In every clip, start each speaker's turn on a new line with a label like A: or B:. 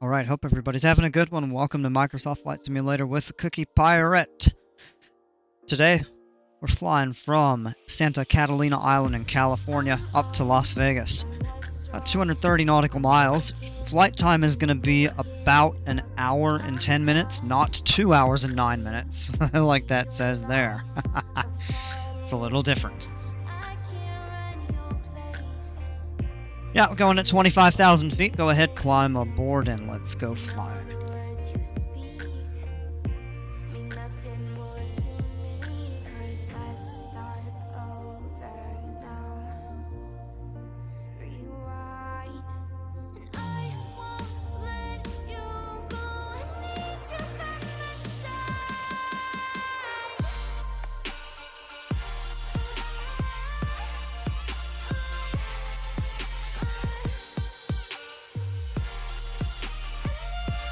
A: Alright, hope everybody's having a good one. Welcome to Microsoft Flight Simulator with Cookie Pirate. Today, we're flying from Santa Catalina Island in California up to Las Vegas. About 230 nautical miles. Flight time is going to be about an hour and 10 minutes, not 2 hours and 9 minutes, like that says there. It's a little different. Yeah, we're going at 25,000 feet. Go ahead, climb aboard, and let's go flying.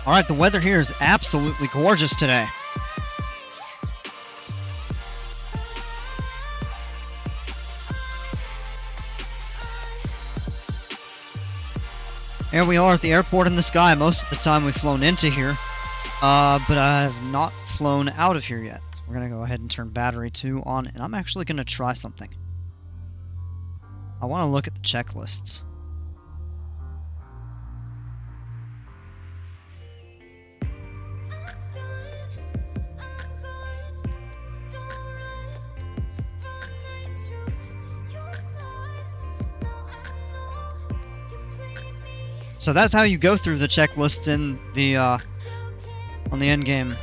A: Alright, the weather here is absolutely gorgeous today. Here we are at the airport in the sky. Most of the time we've flown into here, but I have not flown out of here yet. So we're going to go ahead and turn battery 2 on, and I'm actually going to try something. I want to look at the checklists. So that's how you go through the checklists in the on the end game.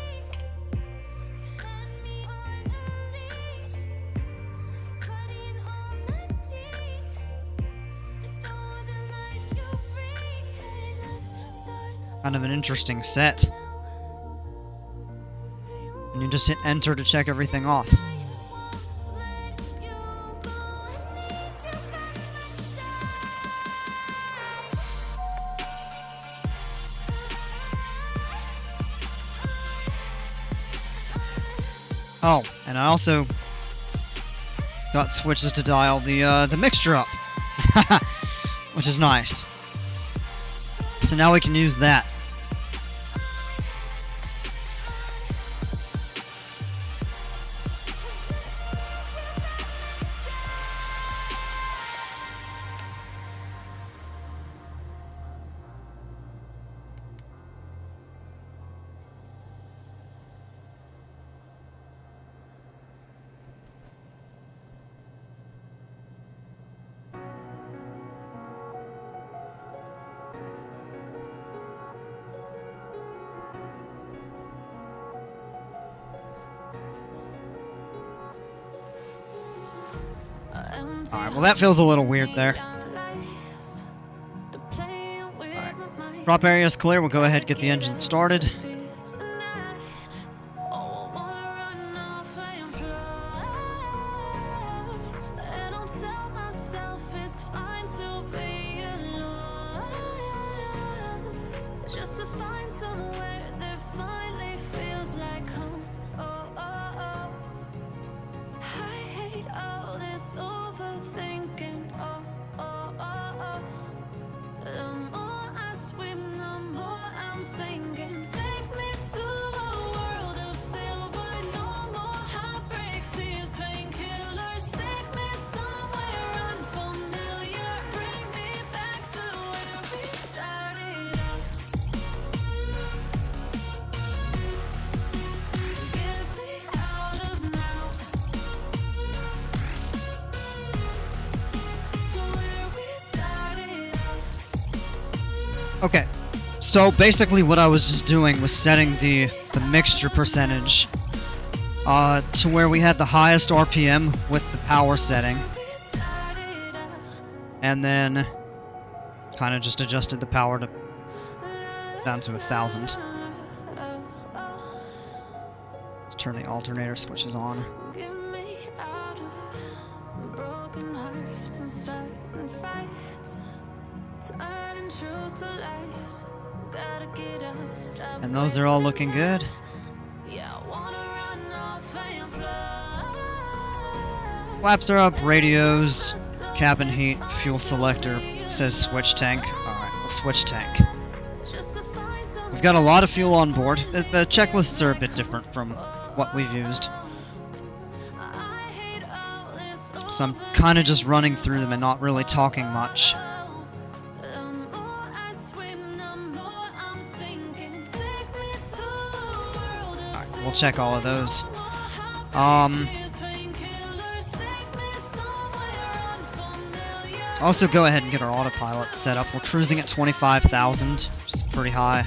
A: Kind of an interesting set. And you just hit enter to check everything off. Oh, and I also got switches to dial the mixture up, which is nice. So now we can use that. Alright, well that feels a little weird there. Alright. Drop area is clear, we'll go ahead and get the engine started. Okay, so basically what I was just doing was setting the mixture percentage to where we had the highest RPM with the power setting, and then kind of just adjusted the power down to 1,000. Let's turn the alternator switches on. And those are all looking good. Flaps are up, radios, cabin heat, fuel selector, says switch tank. Alright, we'll switch tank. We've got a lot of fuel on board. The checklists are a bit different from what we've used. So I'm kind of just running through them and not really talking much. Alright, we'll check all of those. Also go ahead and get our autopilot set up. We're cruising at 25,000, which is pretty high.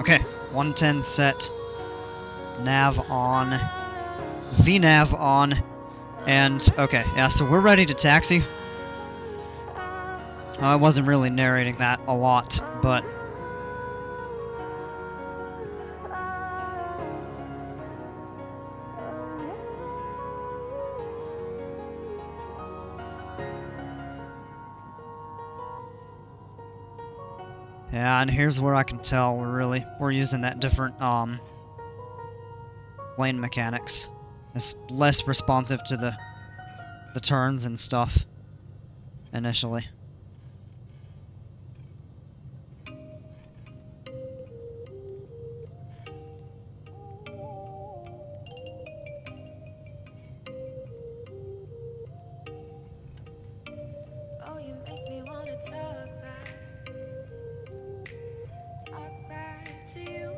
A: Okay, 110 set, nav on, VNav on, and okay, yeah, so we're ready to taxi. I wasn't really narrating that a lot, but yeah, and here's where I can tell we're using that different lane mechanics. It's less responsive to the turns and stuff initially.
B: Oh, you make me wanna talk back to you.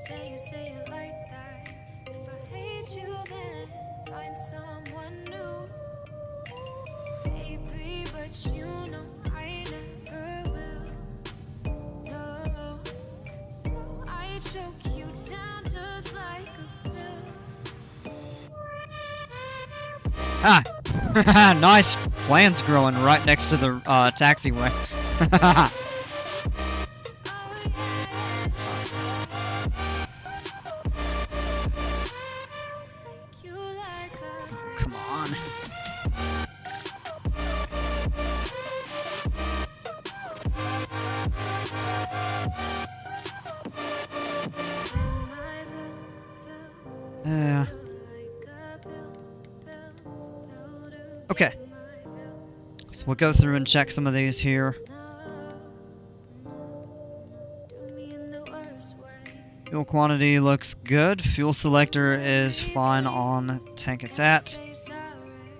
B: Say it like that. If I hate you, then find someone new. Baby, but you know I never will. No, so I choke you down just like a pill.
A: Ah! Nice! Plants growing right next to the taxiway. Come on. Yeah. Okay. So we'll go through and check some of these here. Fuel quantity looks good. Fuel selector is fine on tank it's at.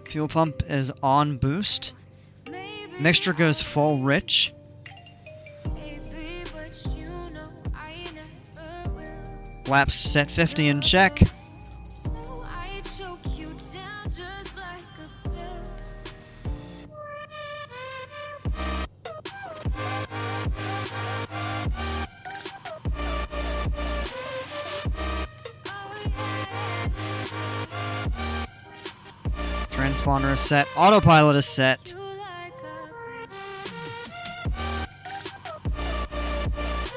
A: Fuel pump is on boost. Mixture goes full rich. Laps set 50 in check. Transponder is set. Autopilot is set.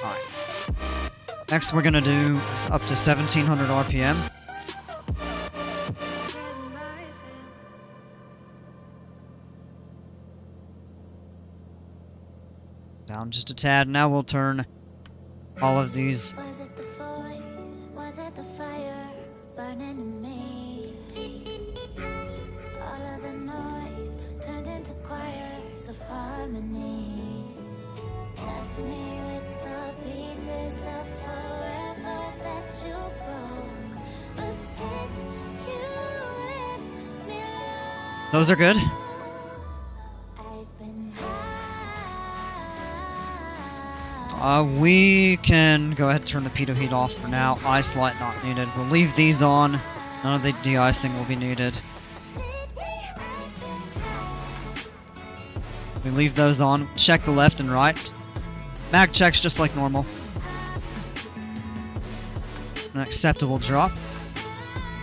A: Alright. Next we're gonna do is up to 1700 RPM. Down just a tad. Now we'll turn all of these.
B: Was it the voice? Was it the fire burning in me? All of the noise turned into choirs of harmony. Left me with the pieces of forever that you broke. But since you left me alone,
A: Those are good.
B: I've been
A: We can go ahead and turn the pitot heat off for now. Ice light not needed. We'll leave these on. None of the de-icing will be needed. We leave those on. Check the left and right. Mag checks just like normal. An acceptable drop.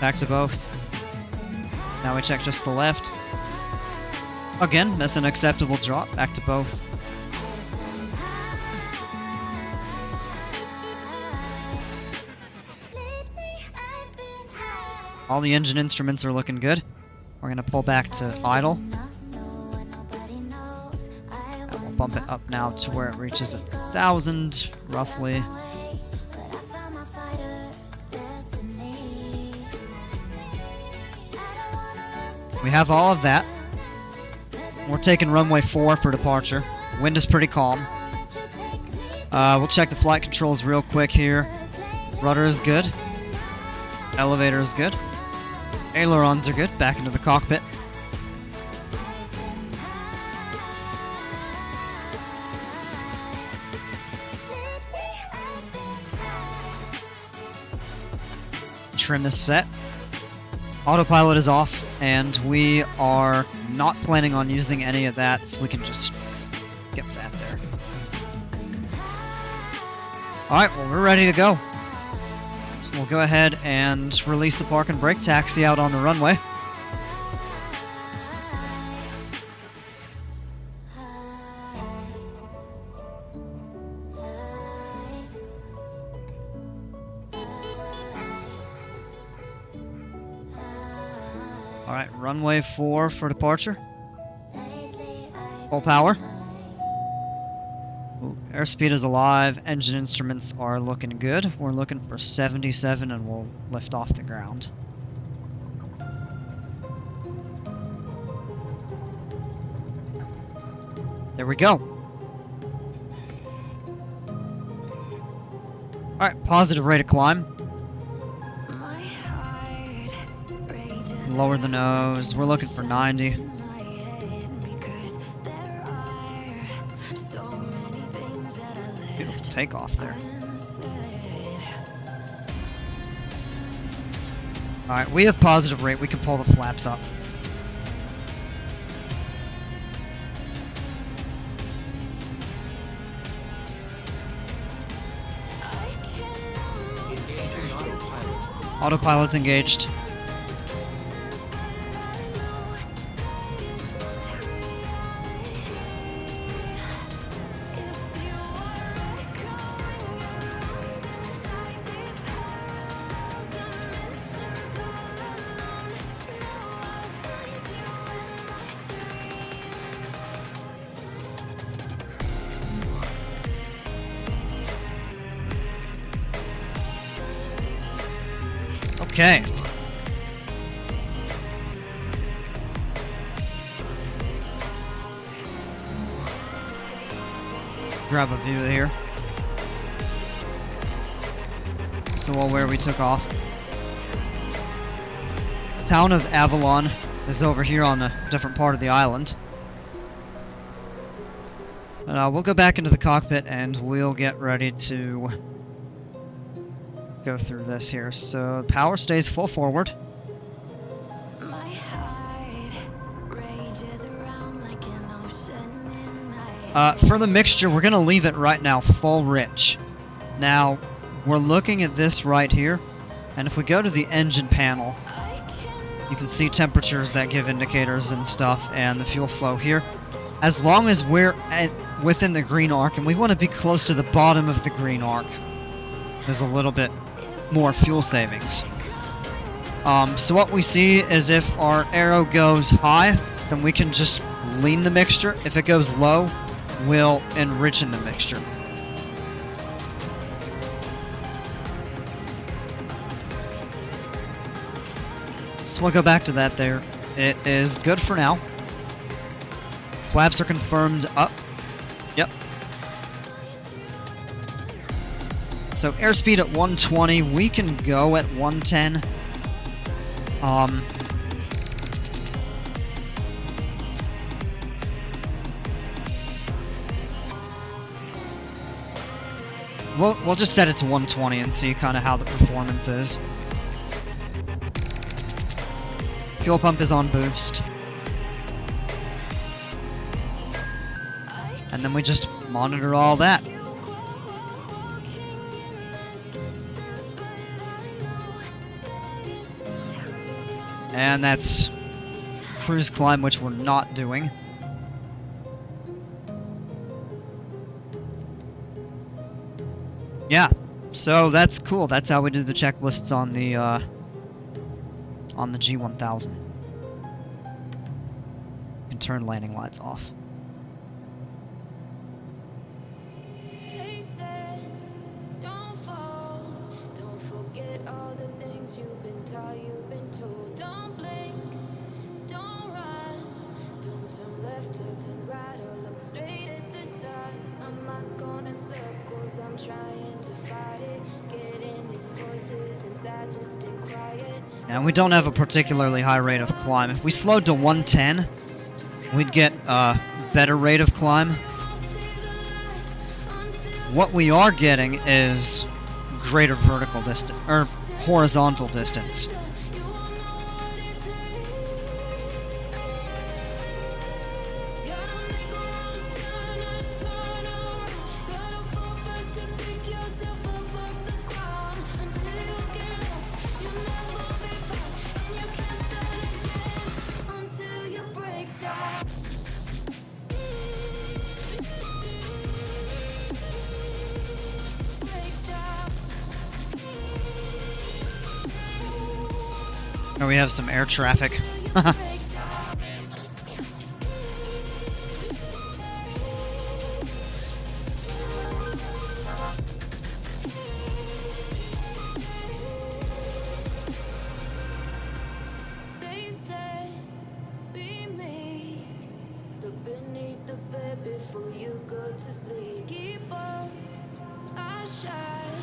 A: Back to both. Now we check just the left. Again, that's an acceptable drop. Back to both. all the engine instruments are looking good. We're going to pull back to idle. And we'll bump it up now to where it reaches 1,000, roughly. We have all of that. We're taking runway 4 for departure. Wind is pretty calm. We'll check the flight controls real quick here. Rudder is good. Elevator is good. Ailerons are good. Back into the cockpit. Trim is set. Autopilot is off, and we are not planning on using any of that, so we can just get that there. Alright, well, we're ready to go. So we'll go ahead and release the park and brake taxi out on the runway. Alright, runway 4 for departure. Full power. Airspeed is alive. Engine instruments are looking good. We're looking for 77 and we'll lift off the ground. There we go. Alright, positive rate of climb. Lower the nose. We're looking for 90. Beautiful takeoff there. Alright, we have positive rate. We can pull the flaps up. Autopilot's engaged. Okay. Grab a view here. So where we took off. Town of Avalon is over here on a different part of the island. We'll go back into the cockpit and we'll get ready to go through this here. So power stays full forward. For the mixture, we're gonna leave it right now full rich. Now we're looking at this right here, and if we go to the engine panel, you can see temperatures that give indicators and stuff, and the fuel flow here. As long as we're within the green arc, and we want to be close to the bottom of the green arc, there's a little bit more fuel savings. So what we see is if our arrow goes high, then we can just lean the mixture. If it goes low, we'll enrich in the mixture. So we'll go back to that there. It is good for now. Flaps are confirmed up. Yep. So airspeed at 120, we can go at 110. We'll just set it to 120 and see kind of how the performance is. Fuel pump is on boost. And then we just monitor all that. And that's cruise climb, which we're not doing. Yeah, so that's cool. That's how we do the checklists on the on the G1000. You can turn landing lights off.
B: They said, don't fall, don't forget all the things you've been taught, you've been told. Don't blink, don't run, don't turn left or turn right or look straight at the sun. My mind's going in circles, I'm trying to fight it, getting these voices inside to stay quiet.
A: And we don't have a particularly high rate of climb. If we slowed to 110, we'd get a better rate of climb. What we are getting is greater vertical distance, or horizontal distance. Or we have some air traffic.
B: They said, be meek, look beneath the bed before you go to sleep. Keep on, I shine,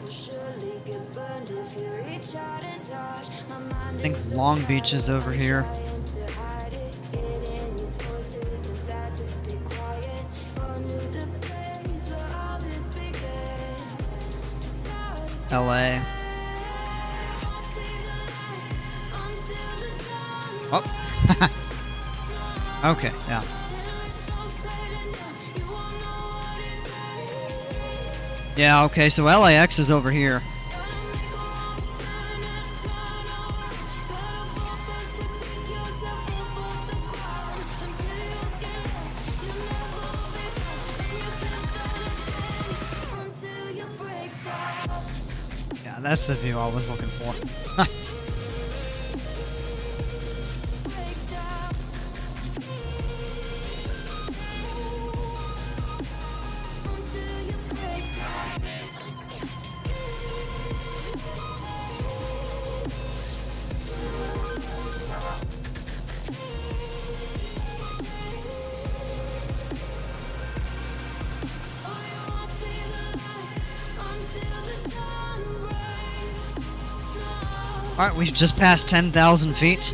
B: will surely get burned if you reach out and touch. My mind
A: I think Long Beach is over here.
B: trying to hide it, getting these voices inside to stay quiet. All knew the place where all this began. Just not
A: LA. Oh. Okay, yeah. Yeah, okay, so LAX is over here. Yeah, that's the view I was looking for. Alright, we just passed 10,000 feet.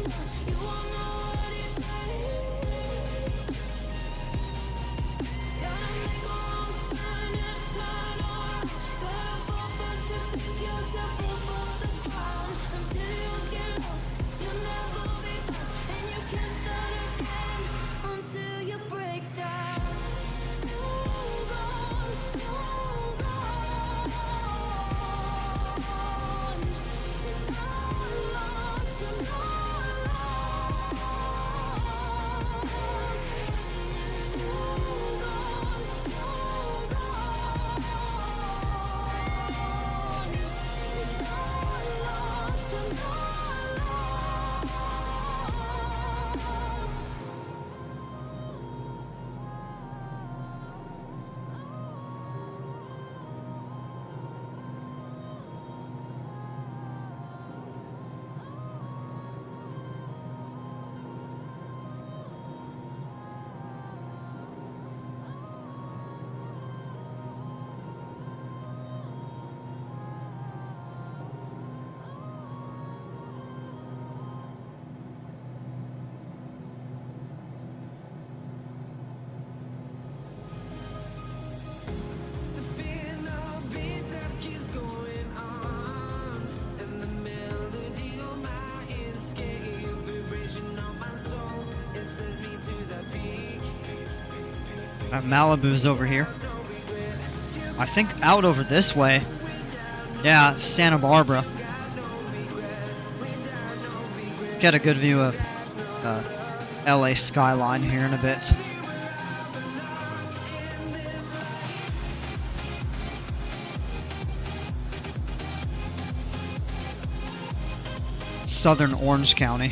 A: Malibu's over here. I think out over this way. Yeah, Santa Barbara. Get a good view of LA skyline here in a bit. southern Orange County.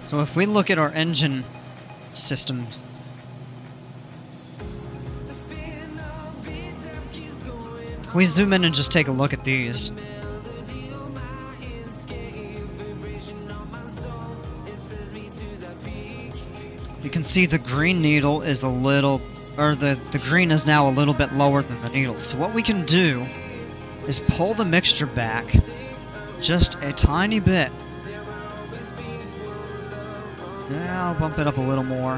A: So if we look at our engine systems, if we zoom in and just take a look at these, you can see the green needle is a little, or the green is now a little bit lower than the needle. So what we can do is pull the mixture back just a tiny bit. Yeah, I'll bump it up a little more.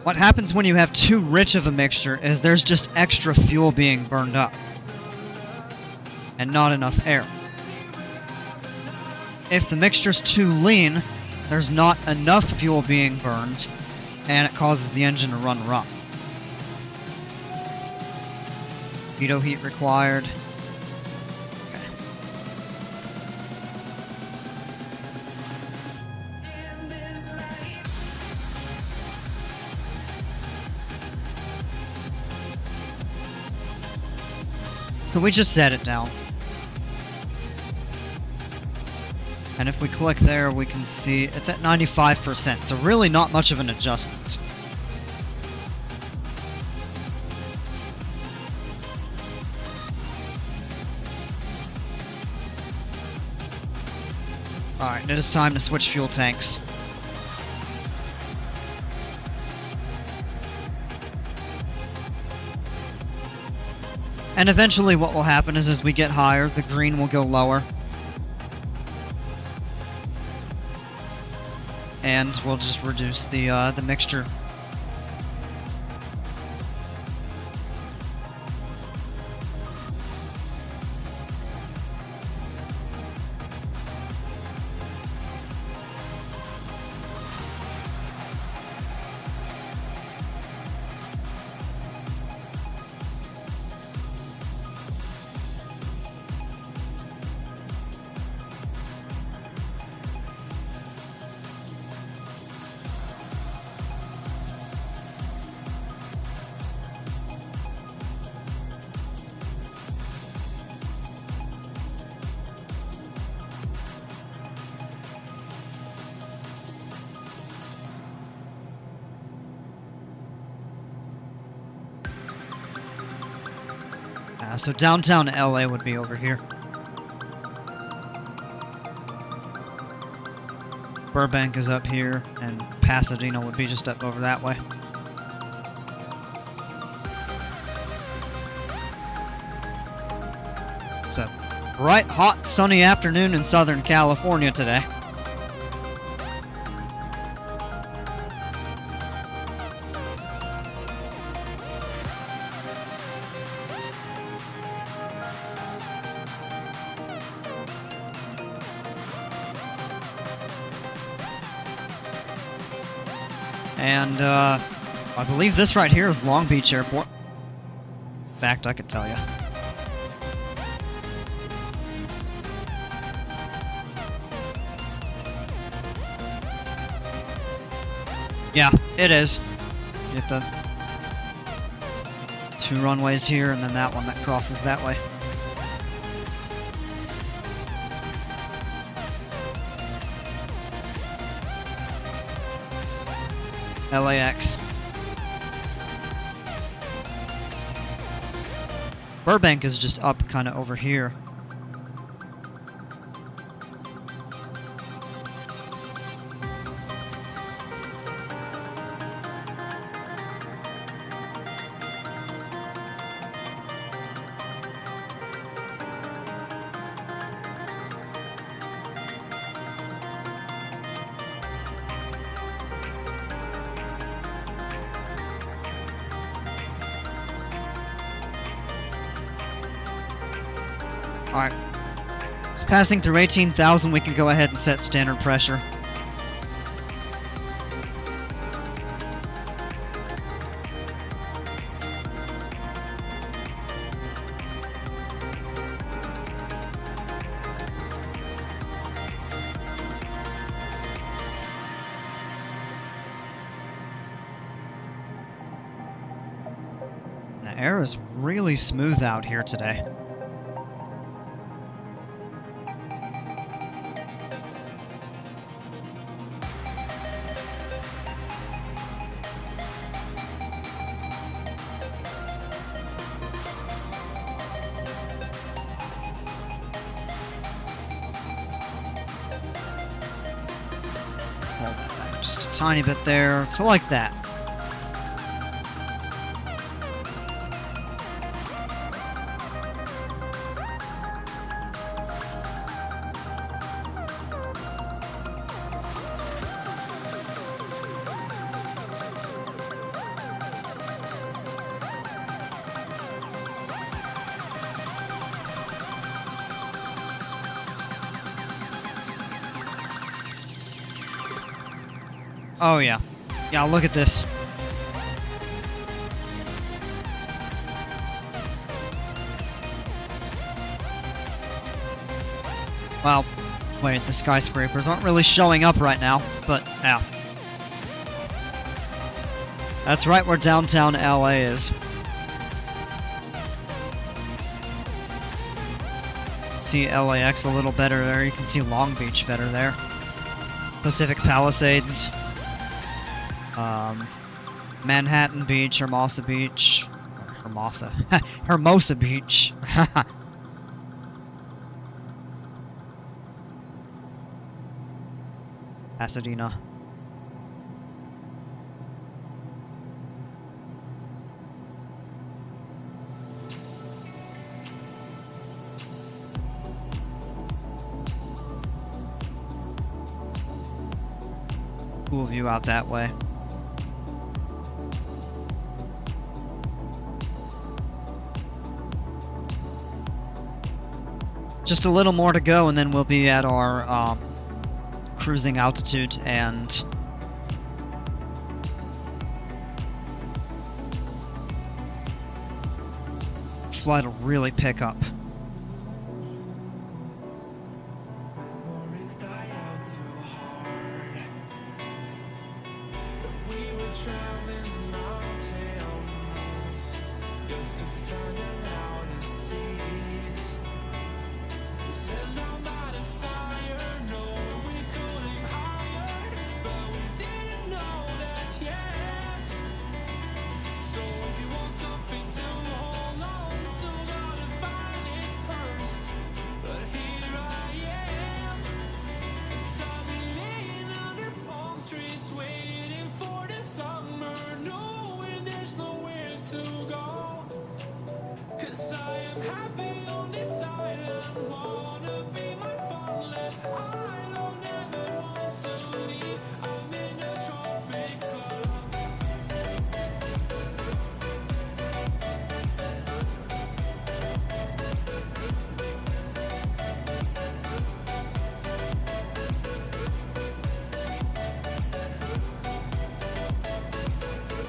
A: What happens when you have too rich of a mixture is there's just extra fuel being burned up and not enough air. If the mixture's too lean, there's not enough fuel being burned and it causes the engine to run rough. Veto heat required. So we just set it down. And if we click there, we can see it's at 95%, so really not much of an adjustment. Alright, it is time to switch fuel tanks. And eventually what will happen is as we get higher, the green will go lower. And we'll just reduce the mixture. So downtown LA would be over here. Burbank is up here, and Pasadena would be just up over that way. It's a bright, hot, sunny afternoon in Southern California today. And I believe this right here is Long Beach Airport. In fact, I could tell you. Yeah, it is. Get the two runways here and then that one that crosses that way. LAX. Burbank is just up kind of over here. Alright, let's Passing through 18,000, we can go ahead and set standard pressure. The air is really smooth out here today. Hold that back just a tiny bit there, so like that. Oh yeah. Yeah, look at this. Well, wait, the skyscrapers aren't really showing up right now, but yeah. That's right where downtown LA is. See LAX a little better there. You can see Long Beach better there. Pacific Palisades. Manhattan Beach, Hermosa Beach, Hermosa Beach. Pasadena. Cool view out that way. Just a little more to go and then we'll be at our cruising altitude and flight will really pick up.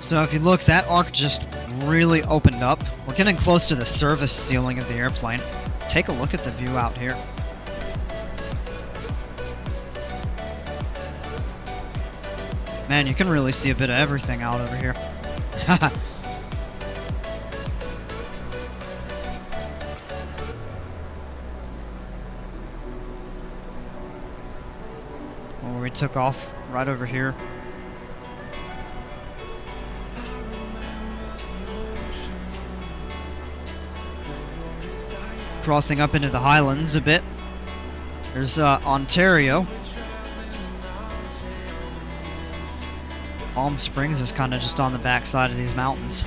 A: So if you look, that arc just really opened up. We're getting close to the service ceiling of the airplane. Take a look at the view out here. Man, you can really see a bit of everything out over here. Well, we took off right over here. Crossing up into the Highlands a bit. There's Ontario. Palm Springs is kind of just on the backside of these mountains.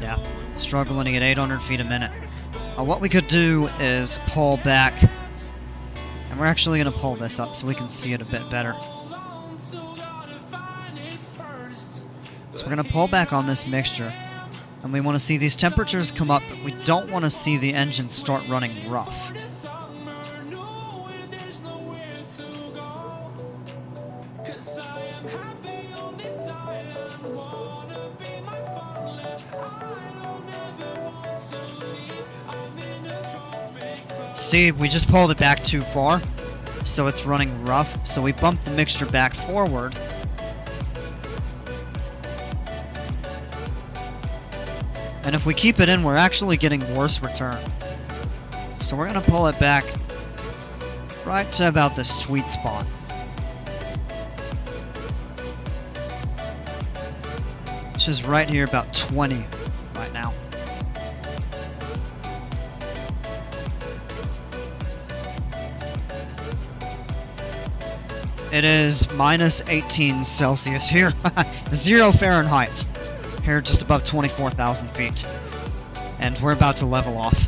A: Yeah, struggling to get 800 feet a minute. What we could do is pull back, and we're actually going to pull this up so we can see it a bit better. So we're going to pull back on this mixture. And we want to see these temperatures come up, but we don't want to see the engine start running rough. See, we just pulled it back too far, so it's running rough, so we bumped the mixture back forward. And if we keep it in, we're actually getting worse return. So we're going to pull it back right to about the sweet spot. Which is right here, about 20 right now. It is minus 18 Celsius here, 0 Fahrenheit. Here, just above 24,000 feet. And we're about to level off.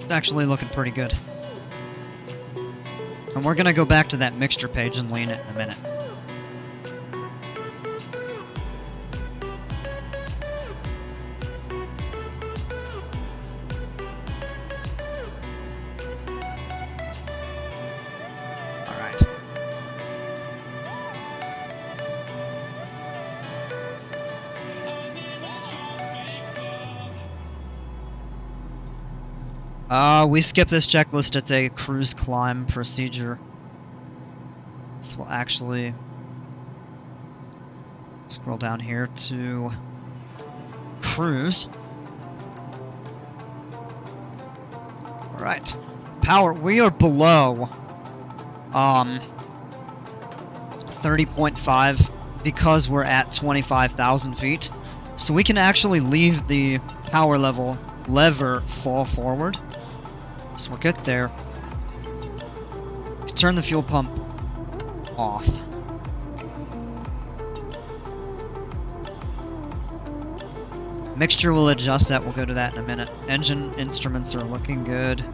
A: It's actually looking pretty good. And we're gonna go back to that mixture page and lean it in a minute. We skip this checklist. It's a cruise climb procedure. So we'll actually scroll down here to cruise. Alright. Power. We are below 30.5 because we're at 25,000 feet. So we can actually leave the power lever fall forward. So we're good there. Turn the fuel pump off. Mixture will adjust that. We'll go to that in a minute. Engine instruments are looking good.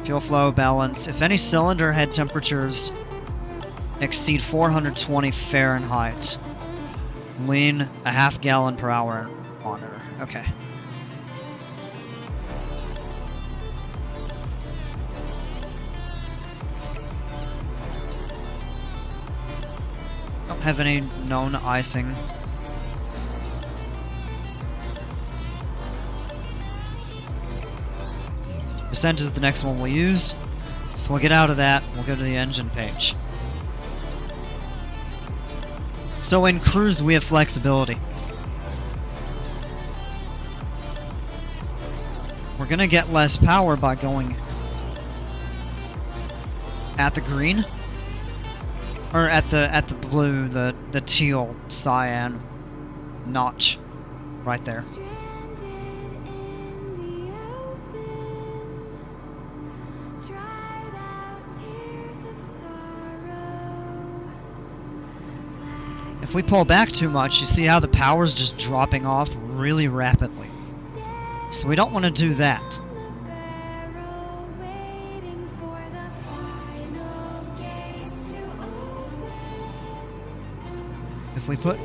A: Fuel flow balance. If any cylinder head temperatures exceed 420 Fahrenheit, lean a ½ gallon per hour monitor. Okay. Don't have any known icing. Descent is the next one we'll use. So we'll get out of that. We'll go to the engine page. So in cruise we have flexibility. We're gonna get less power by going at the green. Or at the blue, the teal cyan notch right there. If we pull back too much, you see how the power's just dropping off really rapidly. So we don't want to do that. If we put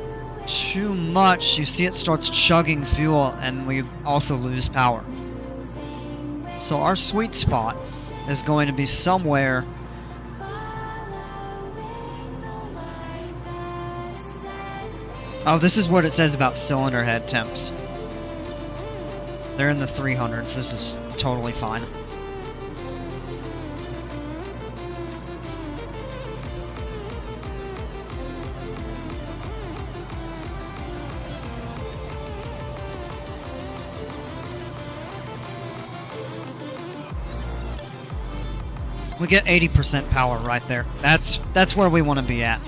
A: too much, you see it starts chugging fuel and we also lose power. So our sweet spot is going to be somewhere oh, this is what it says about cylinder head temps. They're in the 300s. This is totally fine. We get 80% power right there. That's where we want to be at.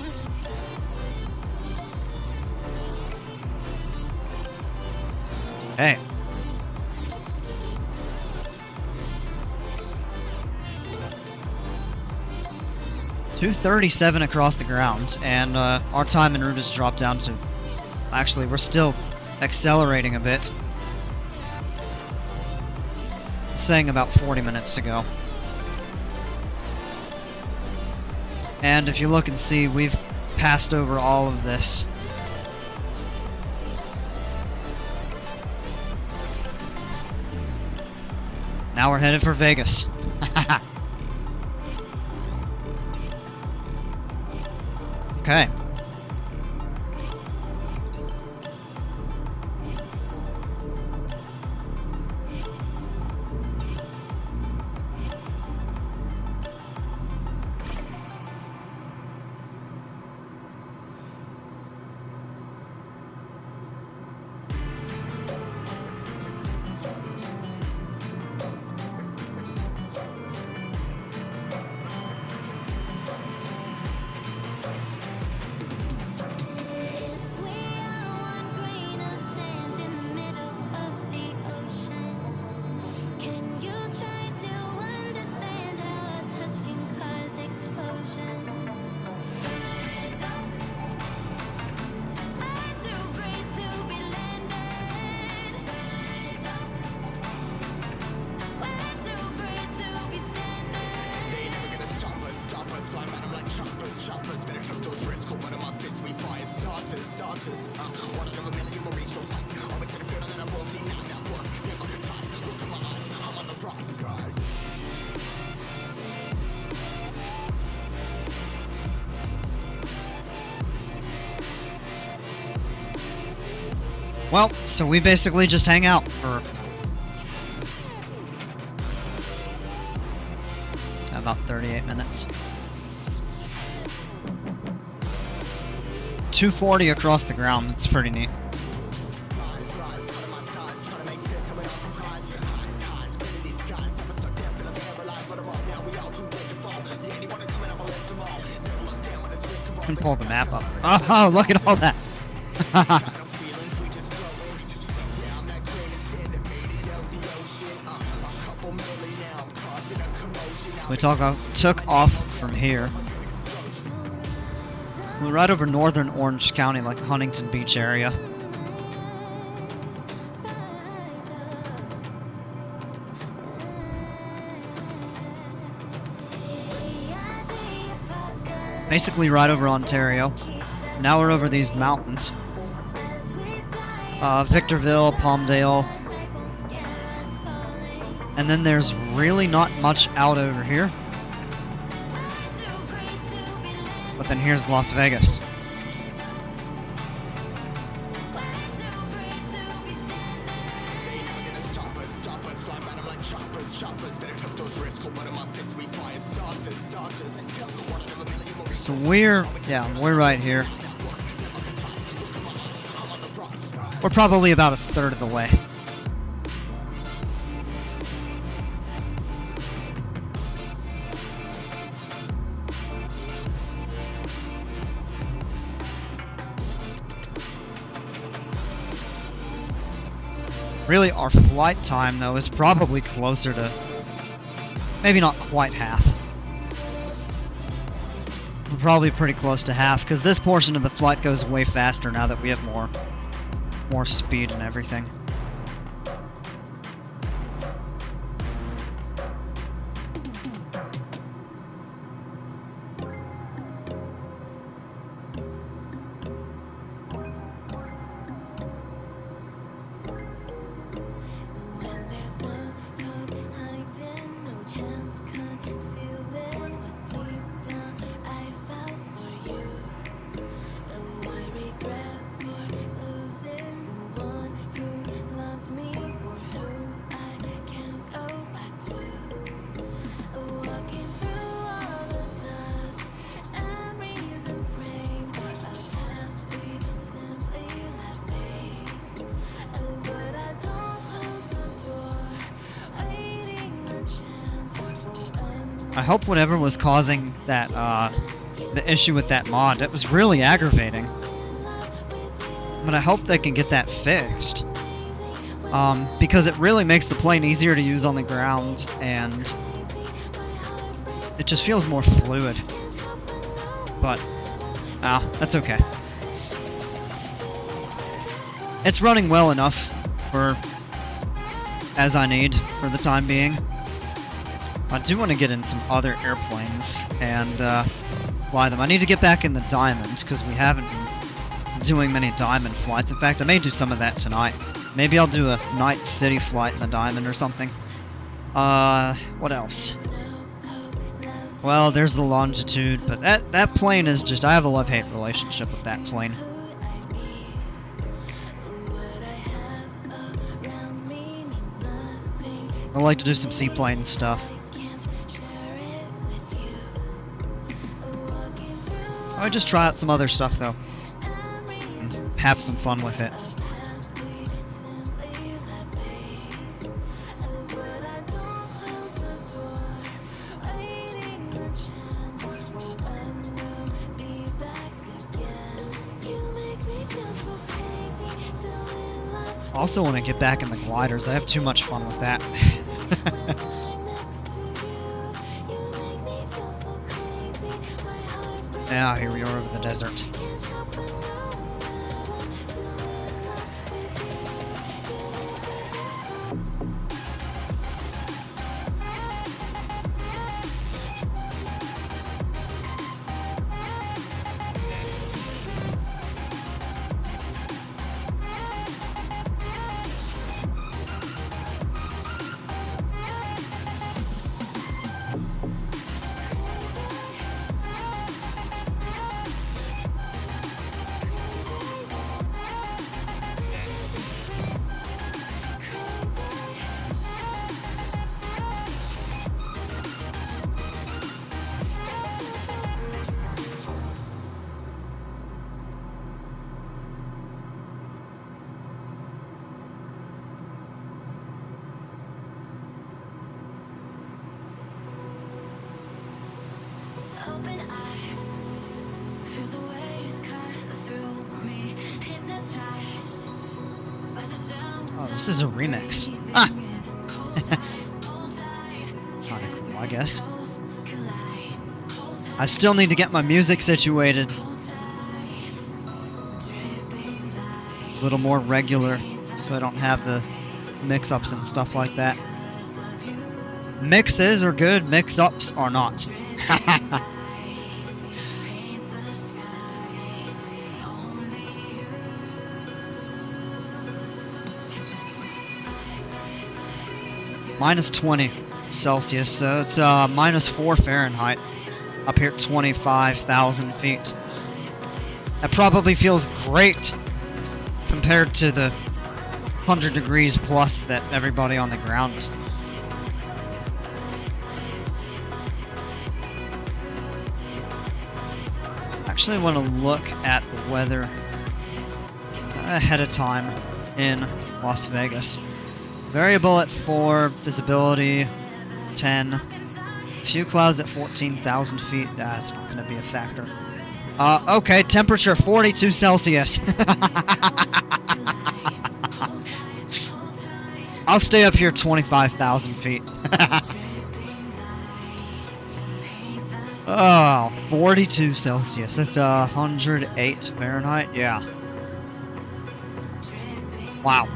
A: Okay. 237 across the ground, and our time en route has dropped down to... Actually, we're still accelerating a bit. saying about 40 minutes to go. And if you look and see, we've passed over all of this. Now we're headed for Vegas. Okay.
B: If we are one grain of sand in the middle of the ocean, can you try to understand how a touch can cause explosions? I'm too great to be landed. We're too great to be standing.
C: They ain't never gonna stop us, fly at 'em like choppers, better took those risks, cold one of my fists, we fire starters, one out of a million will reach those heights, always in the field and then I won't deny that work, never can toss, look in my eyes, I'm on the prize, guys.
A: Well, so we basically just hang out for about 38 minutes. 240 across the ground, it's pretty neat.
C: Rise, part of my size, trying to make sense of it all comprised, eyes, winning these skies, I'm stuck there, feeling paralyzed, but I'm up now, we all too good to fall, yeah, anyone coming up, I'll lift them all, never look down when this risk of all.
A: Can pull the map up. Oh, look at all that. So we took off from here. We're right over northern Orange County, like Huntington Beach area. Basically right over Ontario. Now we're over these mountains. Victorville, Palmdale. And then there's really not much out over here. But then here's Las Vegas. So we're right here. We're probably about a third of the way. Really, our flight time, though, is probably closer to... maybe not quite half. We're probably pretty close to half, because this portion of the flight goes way faster now that we have more speed and everything.
B: When there's no hope hiding, no chance concealing what deep down I felt for you. Oh, I regret for losing the one who loved me, for who I can't go back to. Walking through all the dust and reason framed a past we simply left fade. But I don't close the door, waiting a chance for when
A: I hope whatever was causing that, the issue with that mod, it was really aggravating. But I hope they can get that fixed. Because it really makes the plane easier to use on the ground, and it just feels more fluid. But, that's okay. It's running well enough for as I need for the time being. I do want to get in some other airplanes and fly them. I need to get back in the Diamond because we haven't been doing many Diamond flights. In fact, I may do some of that tonight. Maybe I'll do a night city flight in the Diamond or something. What else? Well, there's the Longitude, but that plane is just, I have a love-hate relationship with that plane. I like to do some seaplane stuff. I would just try out some other stuff though, and have some fun with it. Also want to get back in the gliders. I have too much fun with that. Now here we are over the desert.
B: Open eye, feel the waves cut through me, hypnotized by the sounds.
A: Oh, this is a remix. Ah! Kinda cool, I guess. I still need to get my music situated. A little more regular, so I don't have the mix-ups and stuff like that. Mixes are good, mix-ups are not. Minus 20 Celsius, so it's minus 4 Fahrenheit up here at 25,000 feet. That probably feels great compared to the 100 degrees plus that everybody on the ground. Actually want to look at the weather ahead of time in Las Vegas. Variable at 4, visibility 10, a few clouds at 14,000 feet. That's not going to be a factor. Okay, temperature 42 Celsius. I'll stay up here 25,000 feet. Oh, 42 Celsius. That's 108 Fahrenheit. Yeah. Wow.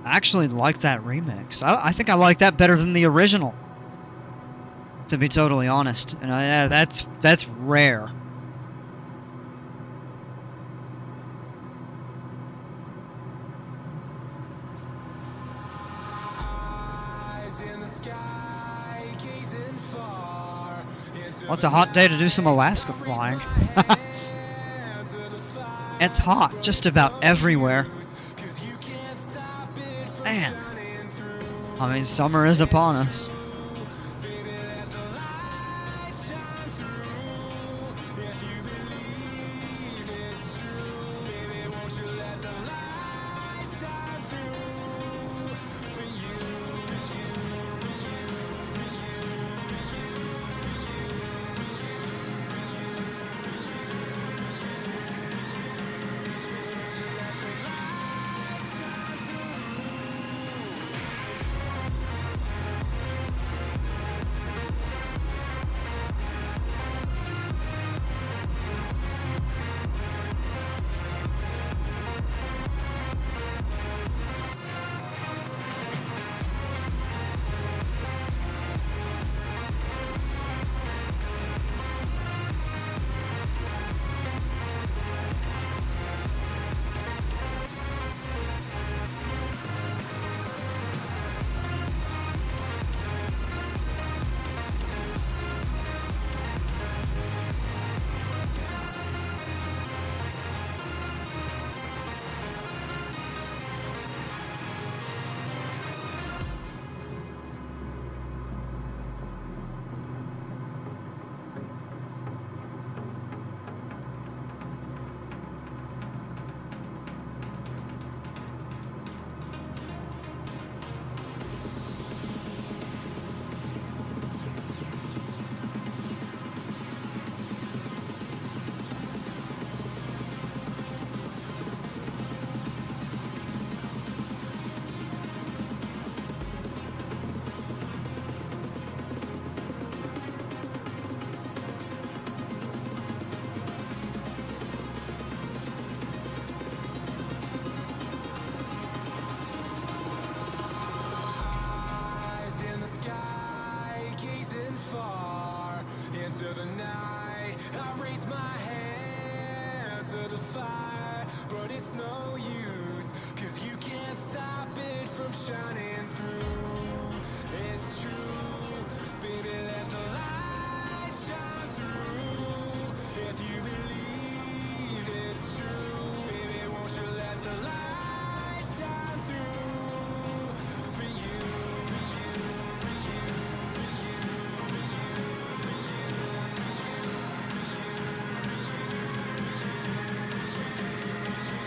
A: I actually like that remix. I think I like that better than the original. to be totally honest. And that's rare. Well, it's a hot day to do some Alaska flying. It's hot just about everywhere. Man. I mean, summer is upon us.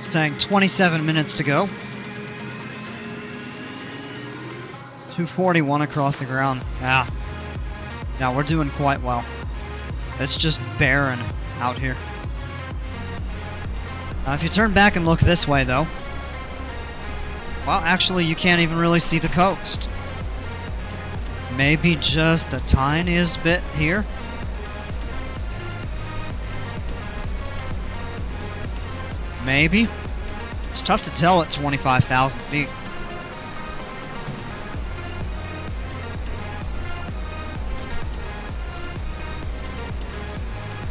A: Saying 27 minutes to go. 241 across the ground. Yeah. Yeah, we're doing quite well. It's just barren out here. If you turn back and look this way, though, well, actually, you can't even really see the coast. Maybe just the tiniest bit here. Maybe. It's tough to tell at 25,000 feet.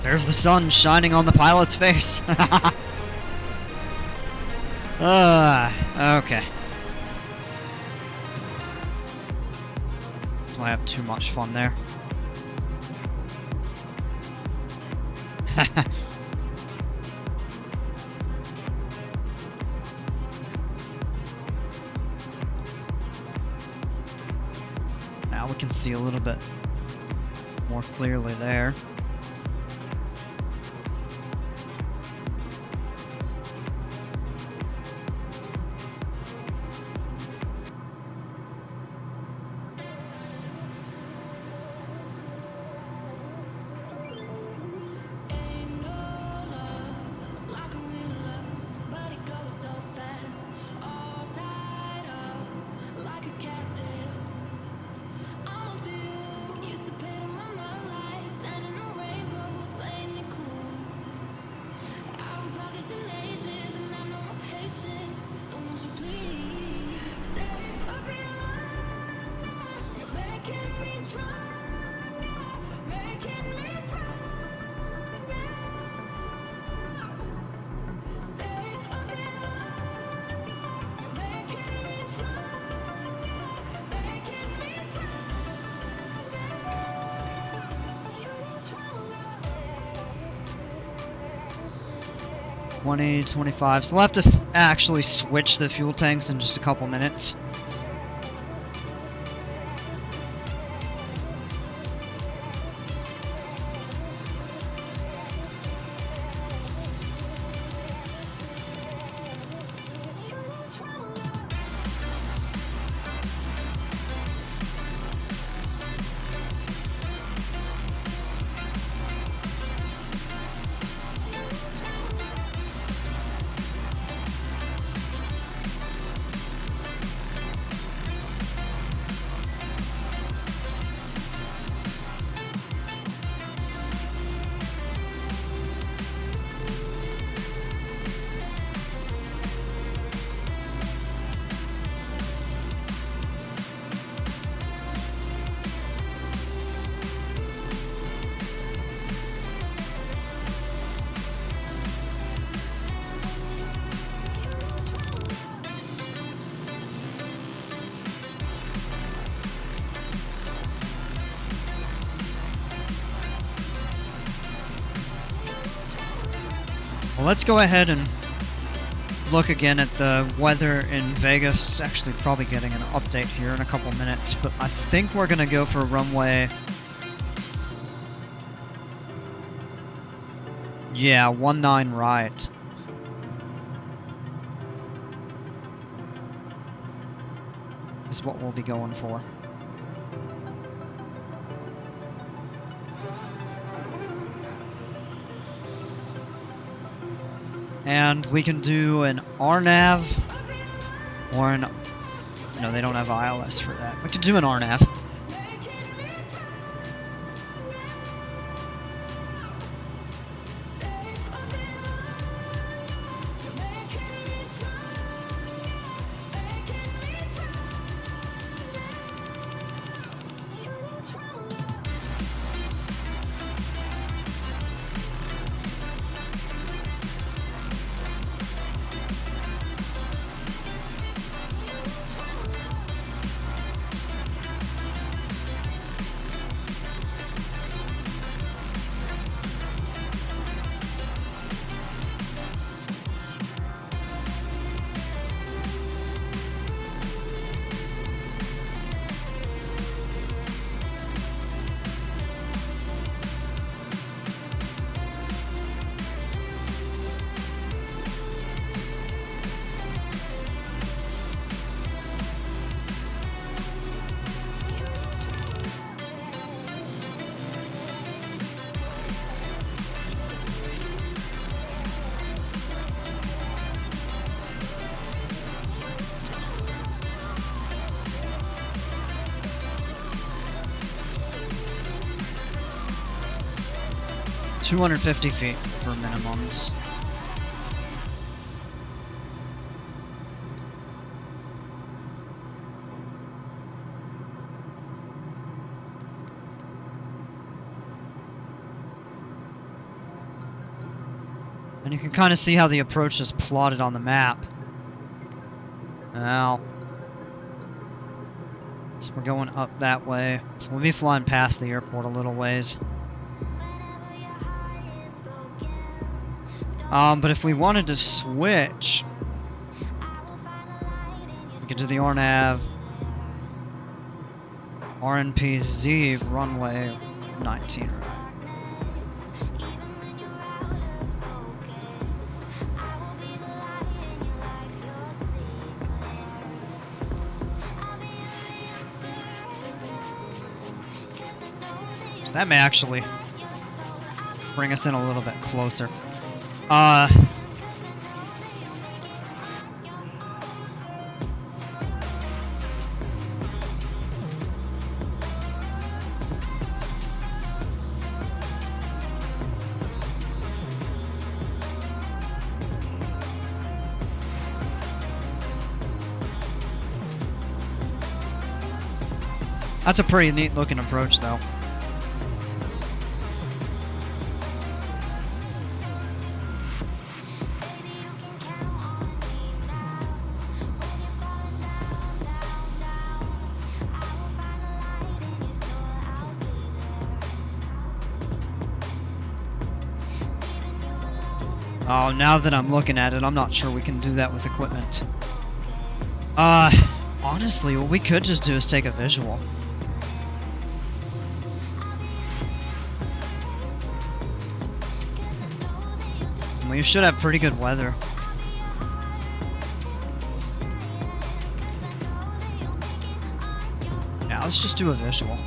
A: There's the sun shining on the pilot's face. Okay. I have too much fun there. Now we can see a little bit more clearly there. 20, 25. So we'll have to actually switch the fuel tanks in just a couple minutes. Well, let's go ahead and look again at the weather in Vegas. Actually, probably getting an update here in a couple minutes, but I think we're gonna go for runway. Yeah, 19 right. Is what we'll be going for. And we can do an RNAV or an... No, they don't have ILS for that. We can do an RNAV. $250 feet for minimums. And you can kind of see how the approach is plotted on the map. Now, so we're going up that way. So we'll be flying past the airport a little ways. But if we wanted to switch, we could do the RNAV, RNPZ runway 19. So that may actually bring us in a little bit closer. That's a pretty neat looking approach though. Oh, now that I'm looking at it, I'm not sure we can do that with equipment. Honestly, what we could just do is take a visual. We should have pretty good weather. Yeah, let's just do a visual.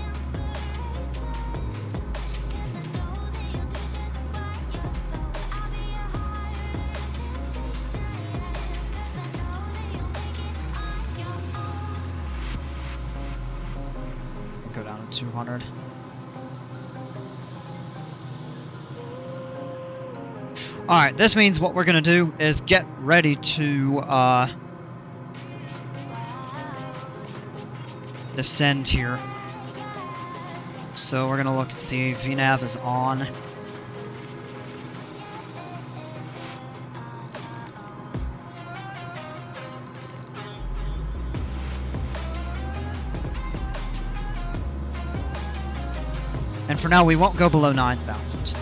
A: Go down to 200. Alright, this means what we're gonna do is get ready to descend here. So we're gonna look and see if VNAV is on. And for now, we won't go below 9,000.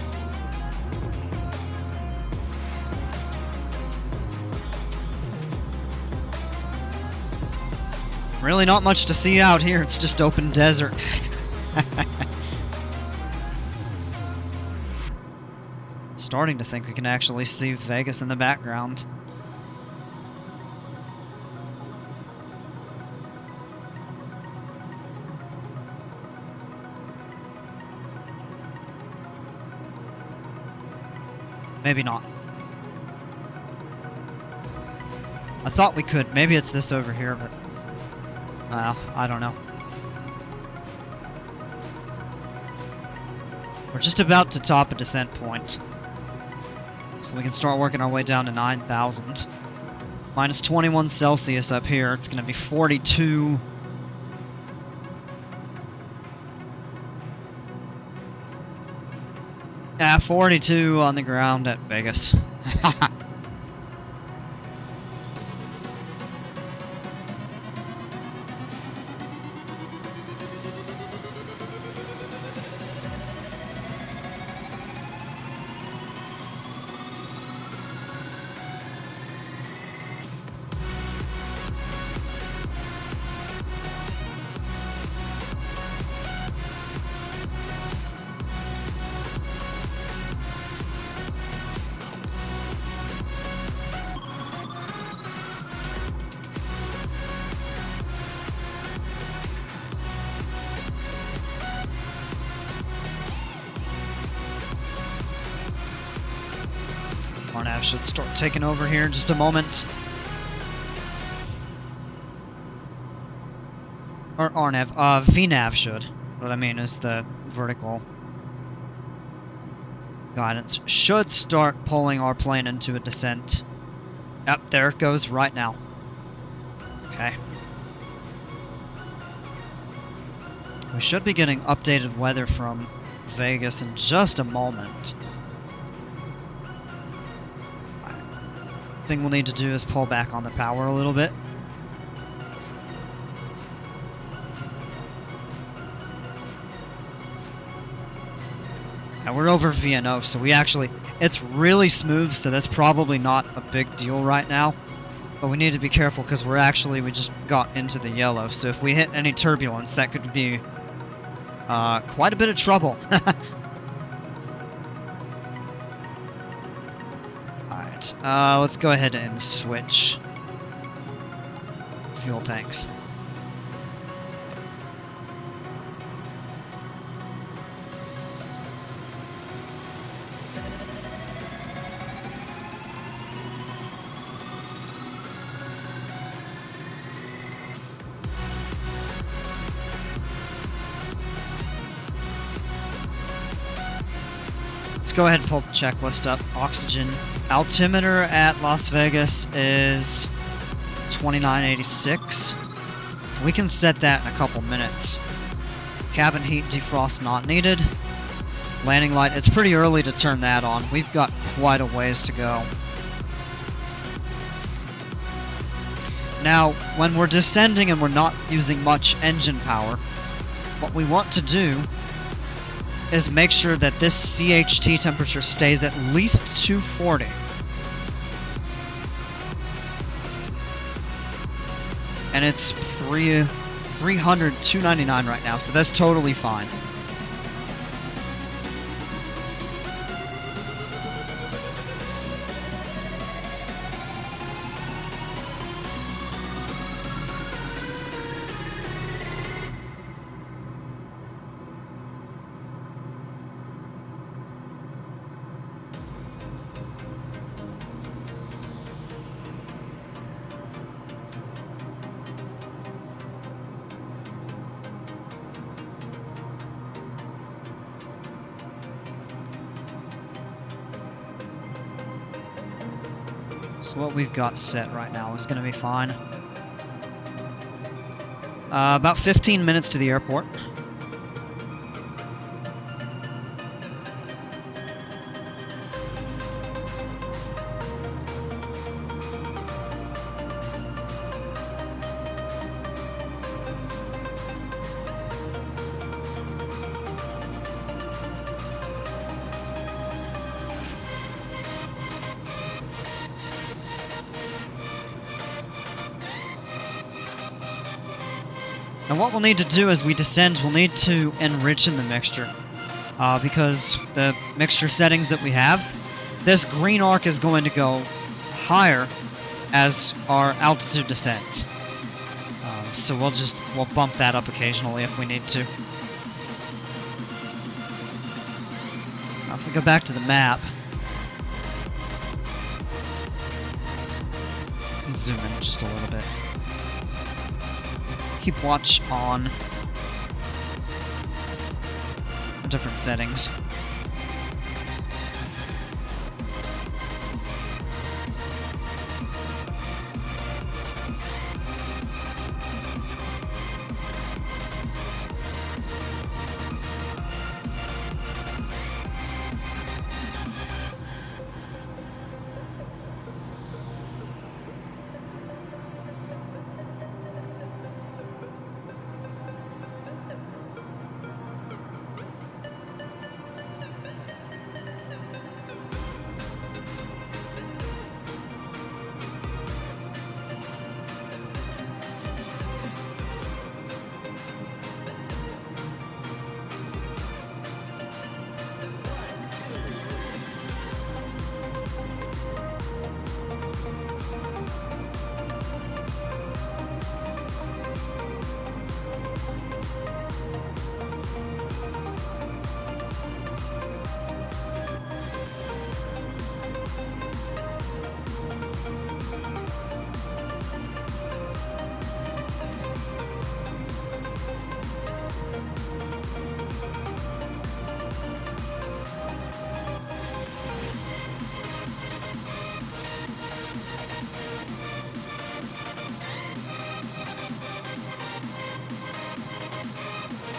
A: Really not much to see out here, it's just open desert. Starting to think we can actually see Vegas in the background. Maybe not. I thought we could. Maybe it's this over here, but I don't know. We're just about to top a descent point. So we can start working our way down to 9,000. Minus 21 Celsius up here. It's going to be 42. Yeah, 42 on the ground at Vegas. Nav should start taking over here in just a moment. Or RNAV, VNAV should. What I mean is the vertical guidance should start pulling our plane into a descent. Yep, there it goes right now. Okay. We should be getting updated weather from Vegas in just a moment. Thing we'll need to do is pull back on the power a little bit. Now we're over VNO, so we actually, it's really smooth, so that's probably not a big deal right now. But we need to be careful because we just got into the yellow, so if we hit any turbulence, that could be quite a bit of trouble. Let's go ahead and switch fuel tanks. Let's go ahead and pull the checklist up. Oxygen altimeter at Las Vegas is 2986. We can set that in a couple minutes. Cabin heat defrost not needed. Landing light, it's pretty early to turn that on. We've got quite a ways to go. Now, when we're descending and we're not using much engine power, what we want to do is make sure that this CHT temperature stays at least 240. and it's 299 right now, so that's totally fine. So what we've got set right now is going to be fine. About 15 minutes to the airport. And what we'll need to do as we descend, we'll need to enrich in the mixture. Because the mixture settings that we have, this green arc is going to go higher as our altitude descends. So we'll bump that up occasionally if we need to. Now if we go back to the map, we can zoom in just a little bit. Keep watch on the different settings.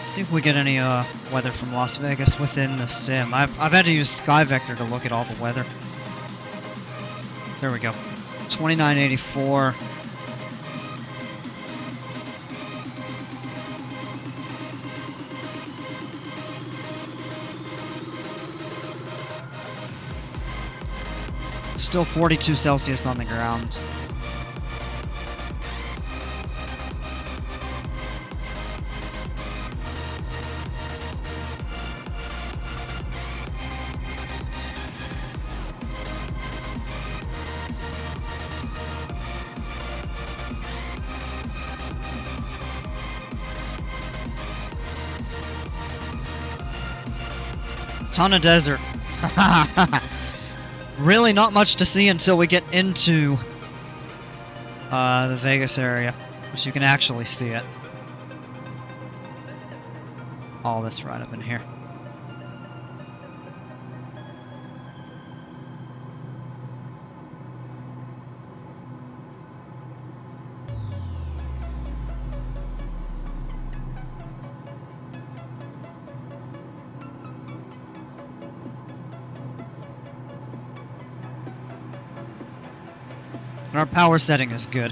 A: See if we get any weather from Las Vegas within the sim. I've had to use Sky Vector to look at all the weather. There we go. 2984. Still 42 Celsius on the ground. Ton of desert. Really not much to see until we get into the Vegas area, so you can actually see it. All this right up in here. And our power setting is good.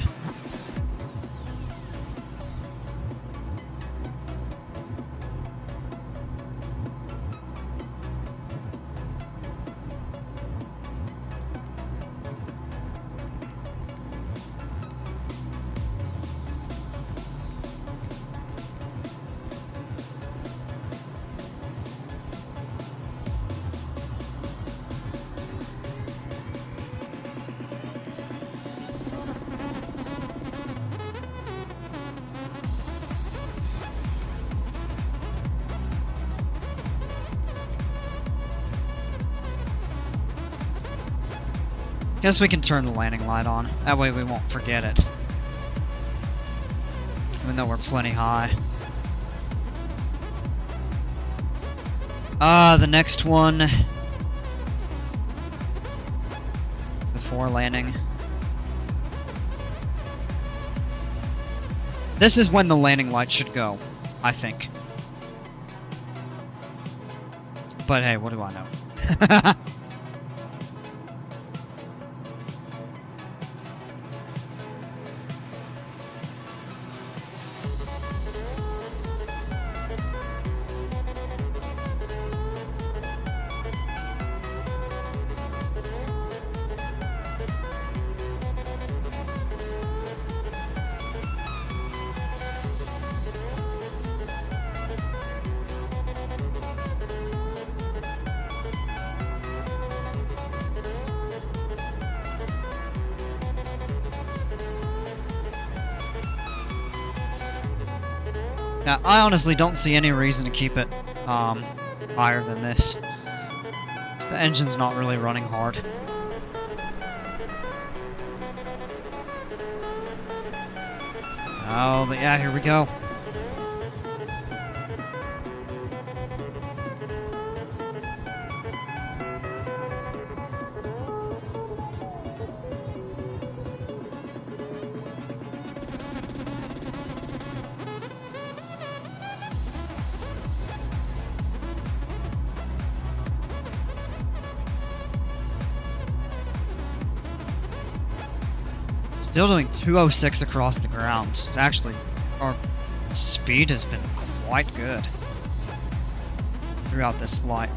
A: Guess we can turn the landing light on. That way we won't forget it. Even though we're plenty high. The next one. Before landing. This is when the landing light should go, I think. But hey, what do I know? Now, I honestly don't see any reason to keep it higher than this. The engine's not really running hard. Oh, but yeah, here we go. Still doing 206 across the ground. It's actually, our speed has been quite good throughout this flight.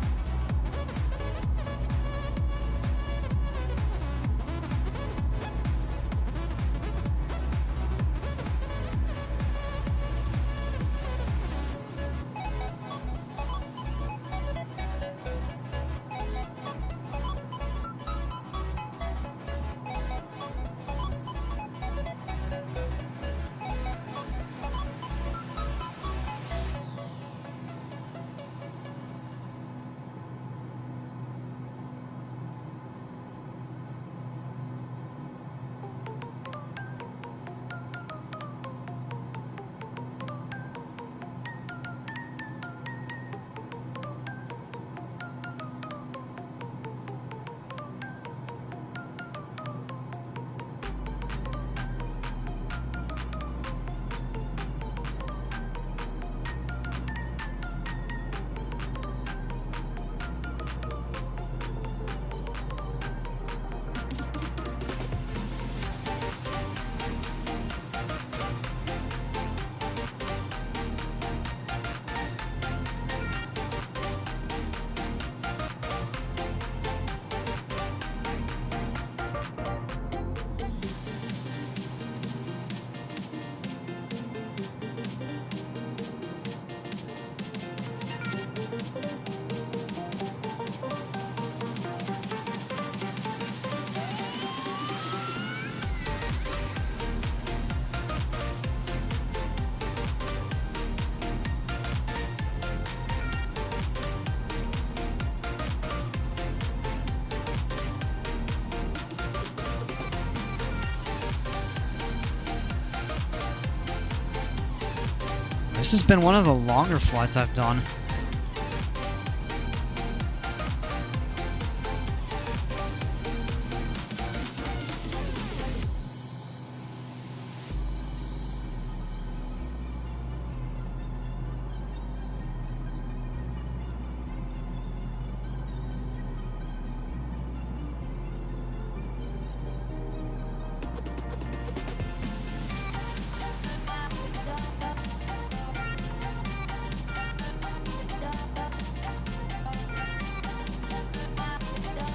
A: This has been one of the longer flights I've done.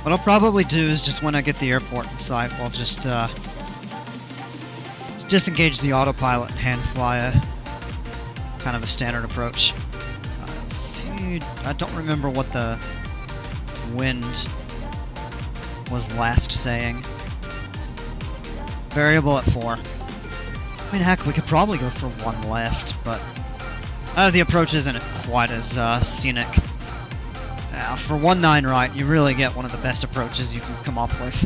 A: What I'll probably do is just when I get the airport in sight, I'll just disengage the autopilot and hand fly a kind of a standard approach. Let's see, I don't remember what the wind was last saying. Variable at 4. I mean, heck, we could probably go for 1 left, but the approach isn't quite as scenic. For 1-9 right, you really get one of the best approaches you can come up with.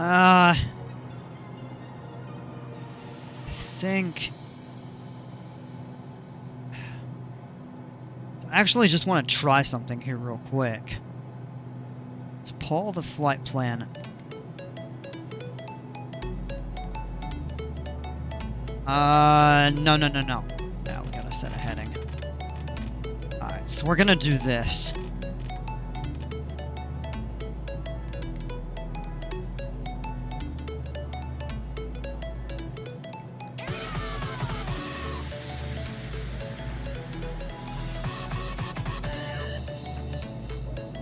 A: I think... I actually just want to try something here real quick. Let's pull the flight plan. No. Now we gotta set a heading. Alright, so we're gonna do this.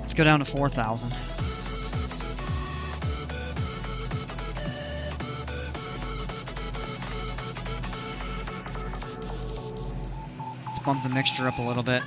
A: Let's go down to 4,000. Bump the mixture up a little bit.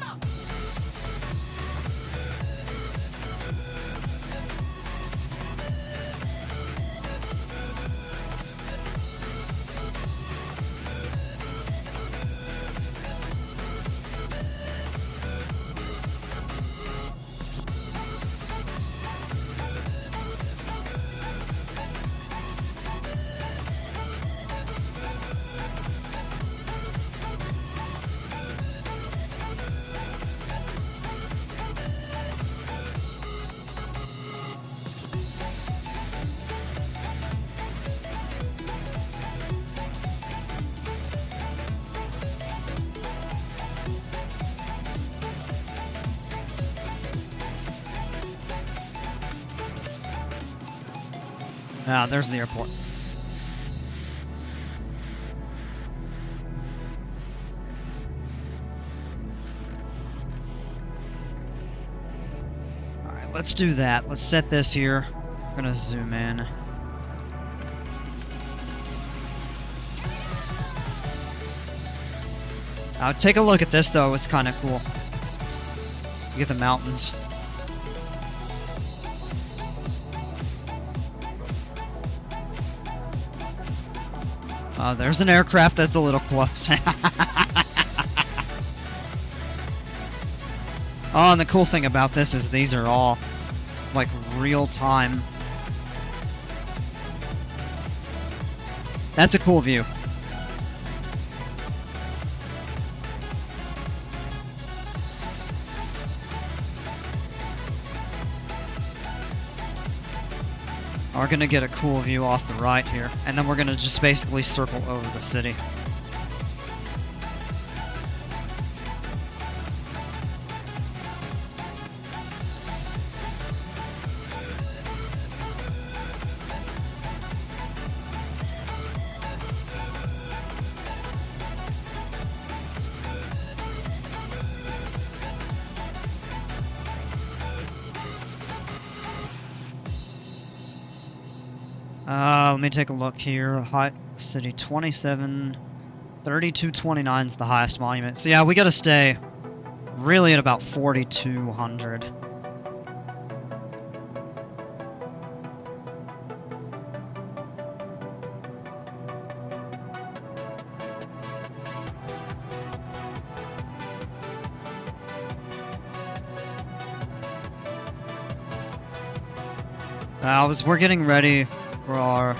A: Ah, there's the airport. Alright, let's do that. Let's set this here. I'm gonna zoom in. Take a look at this though, it's kinda cool. You get the mountains. There's an aircraft that's a little close. Oh, and the cool thing about this is these are all, like, real time. That's a cool view. We're gonna get a cool view off the right here, and then we're gonna just basically circle over the city. Let me take a look here. Height city 27, 3229 is the highest monument. So yeah, we gotta stay really at about 4,200. We're getting ready for our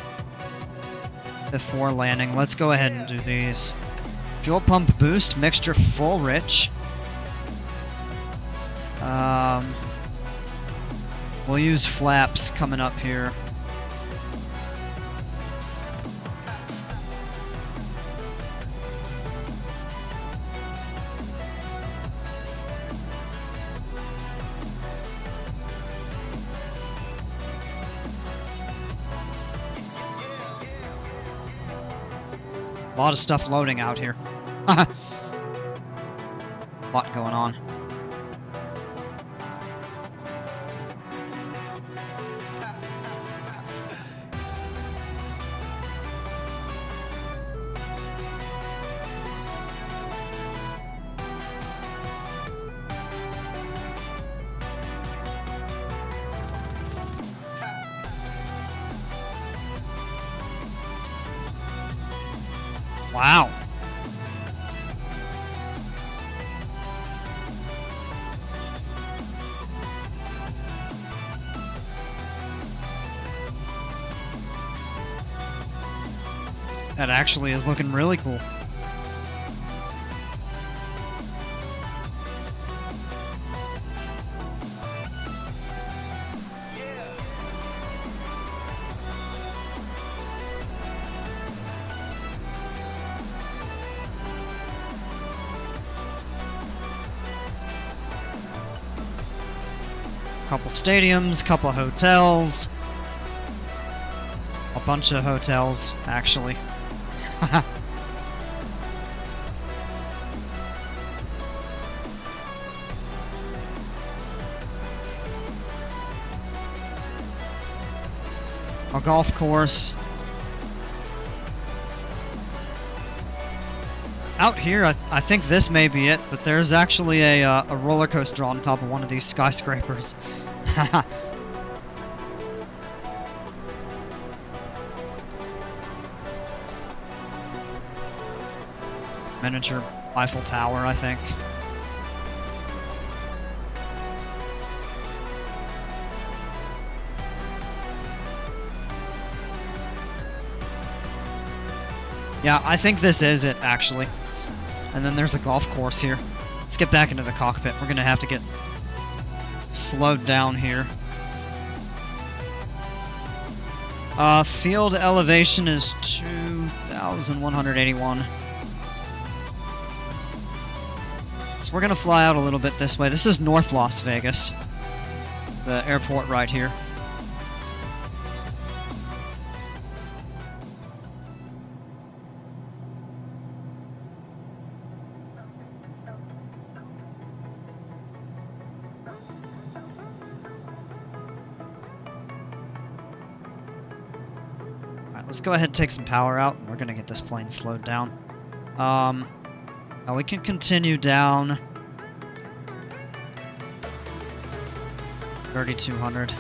A: before landing. Let's go ahead and do these. Fuel pump boost, mixture full rich. We'll use flaps coming up here. A lot of stuff loading out here. A lot going on. Wow. That actually is looking really cool. Couple stadiums, couple hotels. A bunch of hotels, actually. A golf course. Out here, I think this may be it, but there's actually a roller coaster on top of one of these skyscrapers. Miniature Eiffel Tower, I think. Yeah, I think this is it, actually. And then there's a golf course here. Let's get back into the cockpit. We're gonna have to get slowed down here. Field elevation is 2,181. So we're gonna fly out a little bit this way. This is North Las Vegas, the airport right here. Let's go ahead and take some power out, and we're going to get this plane slowed down. Now we can continue down 3,200.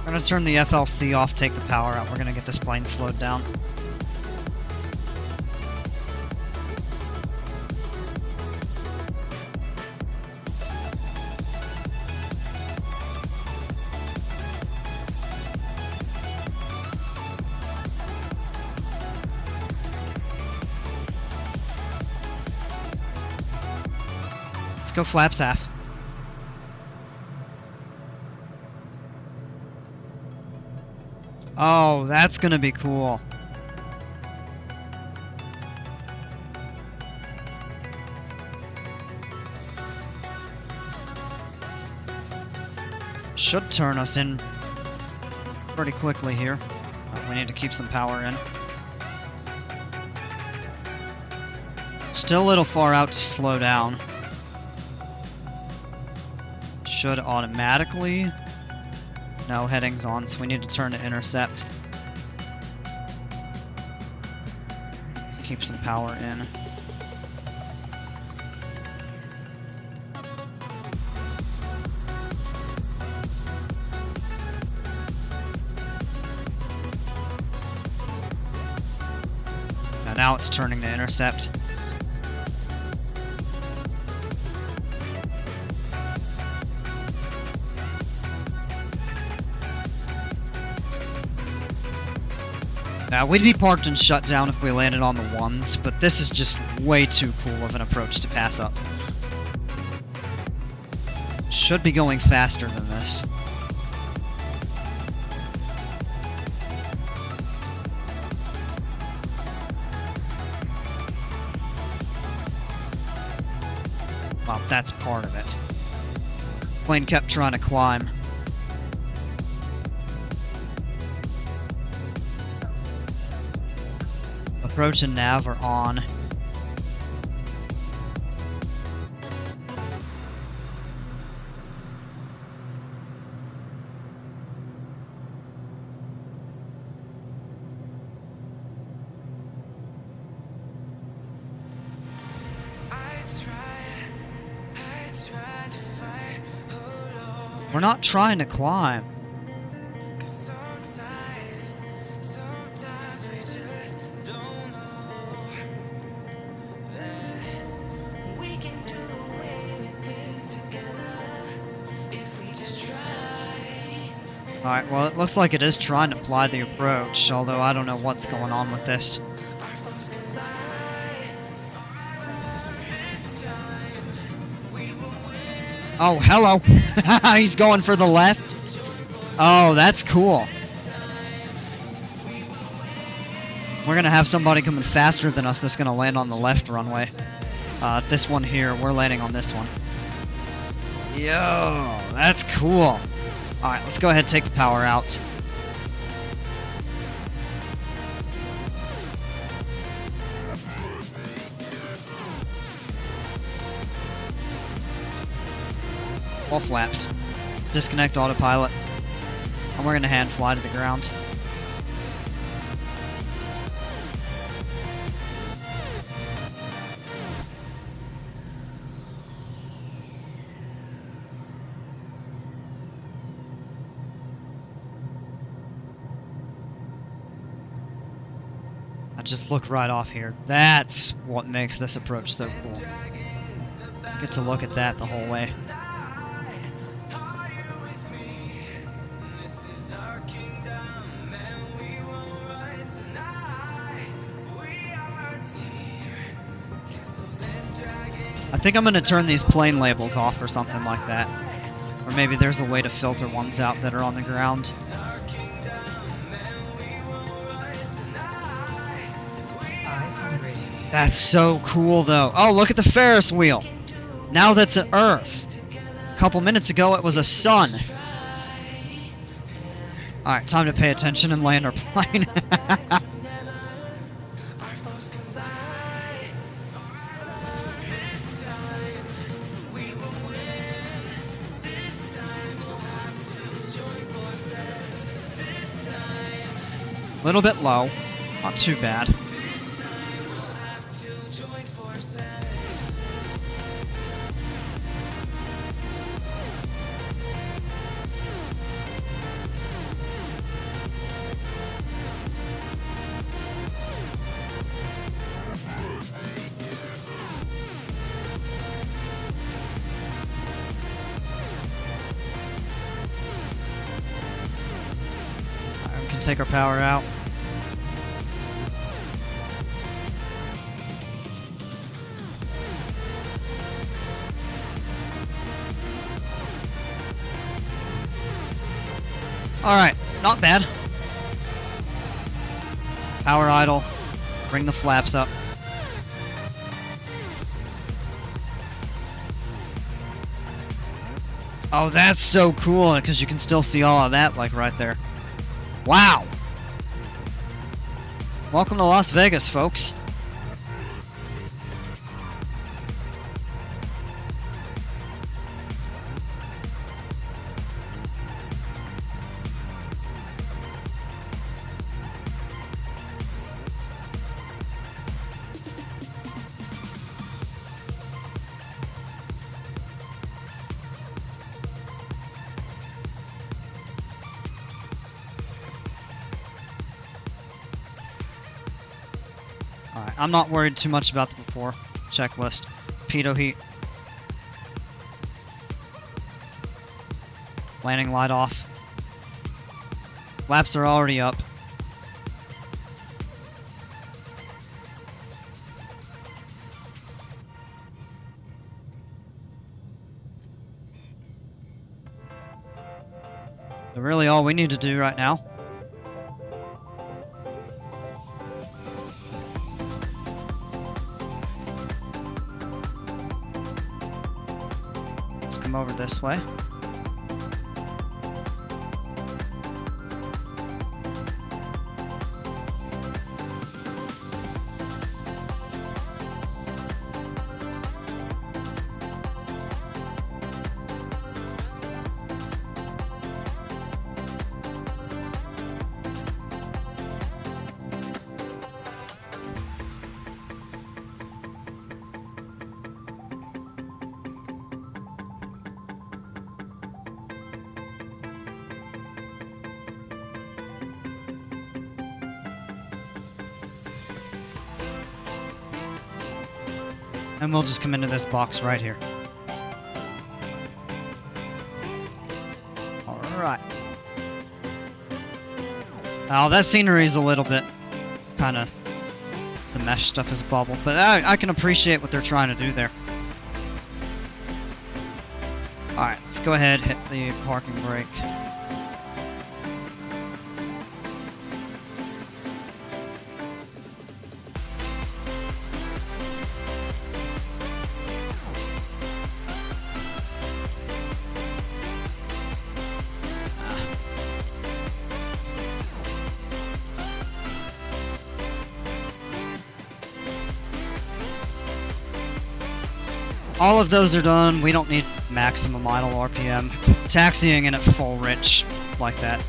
A: I'm going to turn the FLC off, take the power out. We're going to get this plane slowed down. Let's go flaps half. Oh, that's gonna be cool. Should turn us in pretty quickly here. We need to keep some power in. Still a little far out to slow down. Should automatically. No headings on, so we need to turn to intercept. Let's keep some power in. Now it's turning to intercept. Now, we'd be parked and shut down if we landed on the ones, but this is just way too cool of an approach to pass up. Should be going faster than this. Well, that's part of it. Plane kept trying to climb. Approach and nav are on. We're not trying to climb. Alright, well it looks like it is trying to fly the approach, although I don't know what's going on with this. Oh, hello! He's going for the left? Oh, that's cool. We're gonna have somebody coming faster than us that's gonna land on the left runway. This one here, we're landing on this one. Yo, that's cool. Alright, let's go ahead and take the power out. All flaps. Disconnect autopilot. And we're gonna hand fly to the ground. Just look right off here. That's what makes this approach so cool. Get to look at that the whole way. I think I'm going to turn these plane labels off or something like that. Or maybe there's a way to filter ones out that are on the ground. That's so cool, though. Oh, look at the Ferris wheel. Now that's an Earth. A couple minutes ago, it was a sun. Alright, time to pay attention and land our plane. A little bit low. Not too bad. We can take our power out. Alright, not bad. Power idle. Bring the flaps up. Oh, that's so cool, because you can still see all of that, like, right there. Wow! Welcome to Las Vegas, folks. Alright, I'm not worried too much about the before checklist. Pitot heat. Landing light off. Flaps are already up. So really all we need to do right now is come over this way. And we'll just come into this box right here. Alright. Now that scenery's a little bit kind of... The mesh stuff is bubbled, but I can appreciate what they're trying to do there. Alright, let's go ahead, hit the parking brake. All of those are done. We don't need maximum idle RPM. Taxiing in at full rich like that.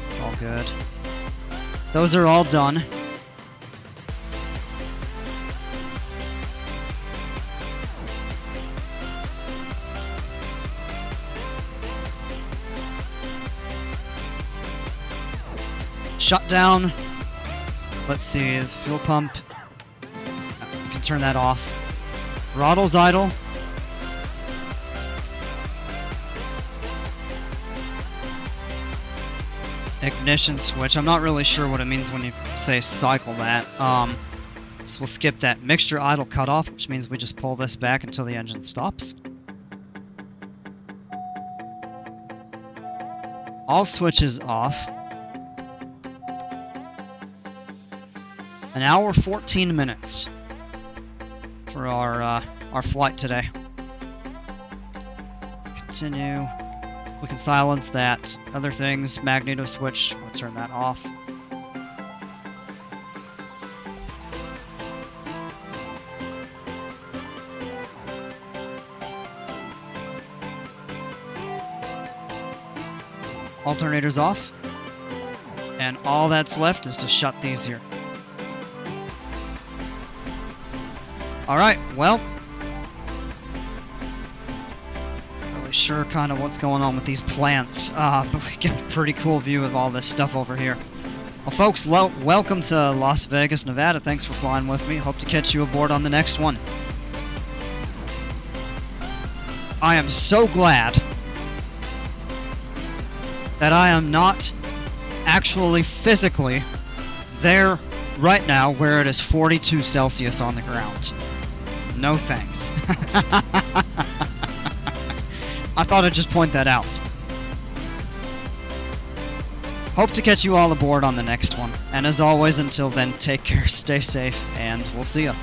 A: It's all good. Those are all done. Shut down. Let's see, the fuel pump. We can turn that off. Throttle's idle. Ignition switch. I'm not really sure what it means when you say cycle that. So we'll skip that. Mixture idle cutoff, which means we just pull this back until the engine stops. All switches off. An hour 14 minutes. For our flight today. Continue. We can silence that. Other things, magneto switch, we'll turn that off. Alternators off. And all that's left is to shut these here. Alright, well, not really sure kind of what's going on with these plants, but we get a pretty cool view of all this stuff over here. Well, folks, welcome to Las Vegas, Nevada. Thanks for flying with me. Hope to catch you aboard on the next one. I am so glad that I am not actually physically there right now where it is 42 Celsius on the ground. No thanks. I thought I'd just point that out. Hope to catch you all aboard on the next one. And as always, until then, take care, stay safe, and we'll see ya.